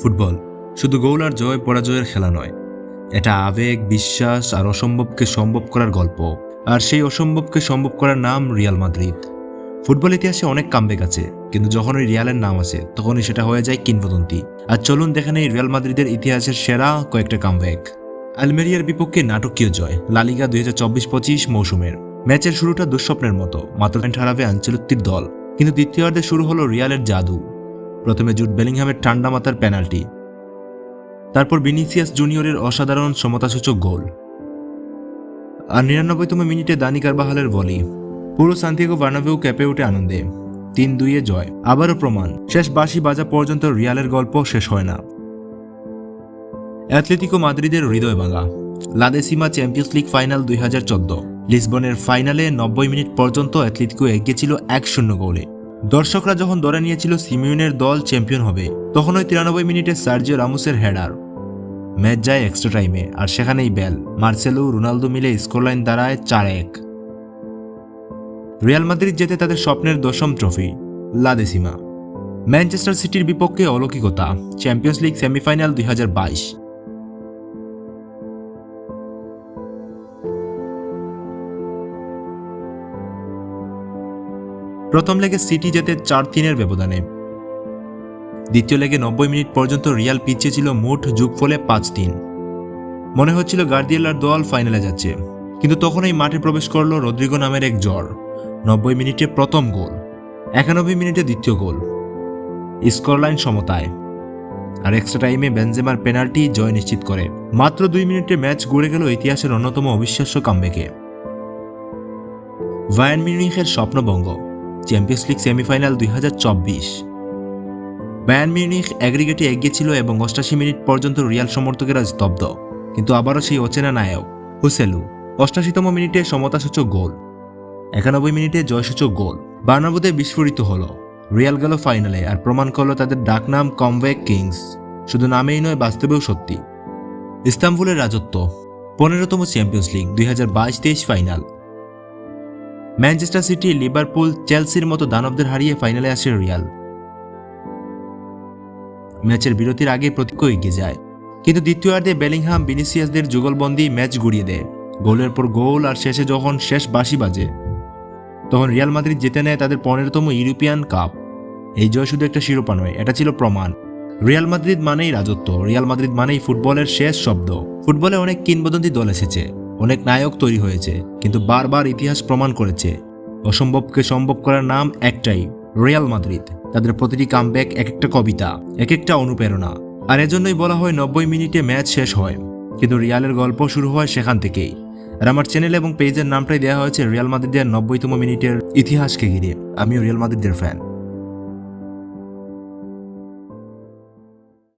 Football শুধু গোল আর জয় পরাজয়ের খেলা নয়, এটা আবেগ, বিশ্বাস আর অসম্ভবকে সম্ভব করার গল্প। আর সেই অসম্ভবকে সম্ভব করার নাম রিয়াল মাদ্রিদ। ফুটবল ইতিহাসে অনেক কামব্যাক আছে, কিন্তু যখন ওই রিয়ালের নাম আসে তখনই সেটা হয়ে যায় কিংবদন্তি। আর চলুন দেখেন এই রিয়াল মাদ্রিদের ইতিহাসের সেরা কয়েকটা কামব্যাক। আলমেরিয়ার বিপক্ষে নাটকীয় জয় লা লিগা 2024-25 মৌসুমের। ম্যাচের শুরুটা দুঃস্বপ্নের মতো, মাত্র পয়েন্ট হারাবে আনচেলত্তির দল, কিন্তু দ্বিতীয়ার্ধে শুরু হলো রিয়ালের জাদু। প্রথমে জুড বেলিংহামের ঠান্ডা মাথার পেনাল্টি, তারপর ভিনিসিয়াস জুনিয়রের অসাধারণ সমতাসূচক গোল, আর 99তম মিনিটে দানি কারবাহালের ভলি। পুরো সান্তিয়াগো বার্নাবেউ কেঁপে ওঠে আনন্দে। 3-2 জয়, আবারও প্রমাণ শেষ বাঁশি বাজা পর্যন্ত রিয়ালের গল্প শেষ হয় না। অ্যাথলেটিকো মাদ্রিদের হৃদয় ভাঙা লা দেসিমা চ্যাম্পিয়ন্স লিগ ফাইনাল 2014। লিসবনের ফাইনালে 90 মিনিট পর্যন্ত অ্যাথলেটিকো এগিয়ে ছিল 1-0 গোলে। দর্শকরা যখন ধরে নিয়েছিল সিমিউনের দল চ্যাম্পিয়ন হবে, তখন ওই 93 মিনিটে সার্জিও রামোসের হেডার। ম্যাচ যায় এক্সট্রা টাইমে, আর সেখানেই বেল, মার্সেলো, রোনালদো মিলে স্কোরলাইন দাঁড়ায় 4-1। রিয়াল মাদ্রিদ জেতে তাদের স্বপ্নের 10ম ট্রফি লা দেসিমা। ম্যানচেস্টার সিটির বিপক্ষে অলৌকিকতা চ্যাম্পিয়ন্স লিগ সেমিফাইনাল 2022। প্রথম লেগে সিটি জেতে 4-3 ব্যবধানে। দ্বিতীয় লেগে 90 মিনিট পর্যন্ত রিয়াল পিছিয়ে ছিল মোট যোগফলে 5-3। মনে হচ্ছিল গার্দিওলার দল ফাইনালে যাচ্ছে, কিন্তু তখনই মাঠে প্রবেশ করলো রদ্রিগো নামের এক জ্বর। 90 মিনিটে প্রথম গোল, 91 মিনিটে দ্বিতীয় গোল, স্কোরলাইন সমতায়, আর এক্সট্রা টাইমে বেনজেমার পেনাল্টি জয় নিশ্চিত করে। মাত্র 2 মিনিটে ম্যাচ গড়ে গেল ইতিহাসের অন্যতম অবিশ্বাস্য কামব্যাকে। বায়ার্ন মিউনিখের স্বপ্নভঙ্গ champions league semifinal 2024। Bayern Munich অ্যাগ্রিগেটে এগিয়ে ছিল এবং 88 মিনিট পর্যন্ত রিয়াল সমর্থকেরা স্তব্ধ, কিন্তু আবারও সেই অচেনা নায়ক হুসেলু। 88তম মিনিটে সমতাসূচক গোল, 91 মিনিটে জয়সূচক গোল। বার্নাব্যুতে বিস্ফোরিত হলো, রিয়াল গেল ফাইনালে, আর প্রমাণ করলো তাদের ডাকনাম কামব্যাক কিংস শুধু নামেই নয়, বাস্তবেও সত্যি। ইস্তাম্বুলের রাজত্ব 15তম champions league 2022-23 final. Manchester City, Liverpool, চেলসির মতো দানবদের হারিয়ে ফাইনালে আসে রিয়াল। ম্যাচের বিরতির আগে প্রতিপক্ষ এগিয়ে যায়, কিন্তু দ্বিতীয়ার্ধে বেলিংহাম ভিনিসিয়াসদের যুগলবন্দি ম্যাচ গড়িয়ে দেয়। গোলের পর গোল, আর শেষে যখন শেষ বাঁশি বাজে, তখন রিয়াল মাদ্রিদ জিতে নেয় তাদের 15তম ইউরোপিয়ান কাপ। এই জয় শুধু একটা শিরোপা নয়, এটা ছিল প্রমাণ। রিয়াল মাদ্রিদ মানেই রাজত্ব, রিয়াল মাদ্রিদ মানেই ফুটবলের শেষ শব্দ। ফুটবলে অনেক কিংবদন্তি দল এসেছে, অনেক নায়ক তৈরি হয়েছে, কিন্তু বারবার ইতিহাস প্রমাণ করেছে অসম্ভবকে সম্ভব করার নাম একটাই, রিয়াল মাদ্রিদ। তাদের প্রতিটি কামব্যাক এক একটা কবিতা, এক একটা অনুপ্রেরণা। আর এজন্যই বলা হয় 90 মিনিটে ম্যাচ শেষ হয়, কিন্তু রিয়ালের গল্প শুরু হয় সেখান থেকেই। আর আমার চ্যানেল এবং পেজের নামটাই দেওয়া হয়েছে রিয়াল মাদ্রিদের 90তম মিনিটের ইতিহাসকে ঘিরে। আমিও রিয়াল মাদ্রিদের ফ্যান।